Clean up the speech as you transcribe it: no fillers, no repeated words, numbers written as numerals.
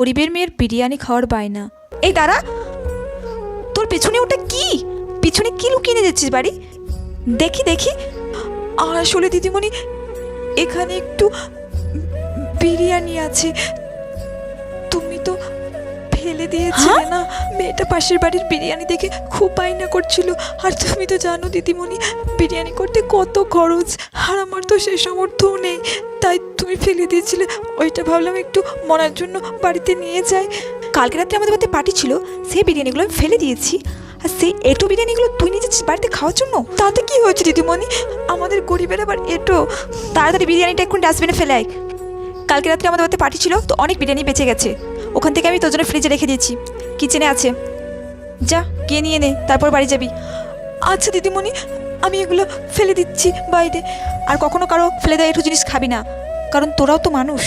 গরিবের মেয়ের বিরিয়ানি খাওয়ার বায়না। এই দাঁড়া, তোর পেছনে ওটা কি? পিছনে কি লুকিয়ে নিয়ে যাচ্ছিস বাড়ি? দেখি দেখি। আসলে দিদিমণি, এখানে একটু বিরিয়ানি আছে, তুমি তো ফেলে দিয়েছিলে না। মেয়েটা পাশের বাড়ির বিরিয়ানি দেখে খুব বায়না করছিল, আর তুমি তো জানো দিদিমণি বিরিয়ানি করতে কত খরচ, আর আমার তো সেই সামর্থ্যও নেই, তাই তুমি ফেলে দিয়েছিলে। ওইটা ভাবলাম একটু মনার জন্য বাড়িতে নিয়ে যাই। কালকে রাত্রে আমাদের বাড়িতে পার্টি ছিল, সেই বিরিয়ানিগুলো আমি ফেলে দিয়েছি, আর সেই এঁটো বিরিয়ানিগুলো তুই নিয়ে যাচ্ছিস বাড়িতে খাওয়ার জন্য। তাতে কি হয়েছে দিদিমণি, আমাদের গরিবের আবার এঁটো। তাড়াতাড়ি বিরিয়ানিটা এখন ডাস্টবিনে ফেলে আয়। কালকে রাত্রে আমাদের বাড়িতে পার্টি ছিল, তো অনেক বিরিয়ানি বেঁচে গেছে, ওখান থেকে আমি তোর জন্য ফ্রিজে রেখে দিয়েছি, কিচেনে আছে, যা গিয়ে নিয়ে নে, তারপর বাড়ি যাবি। আচ্ছা দিদিমণি, আমি এগুলো ফেলে দিচ্ছি বাইরে। আর কখনো কারো ফেলে দেওয়া এঁটো জিনিস খাবি না, কারণ তোরাও তো মানুষ।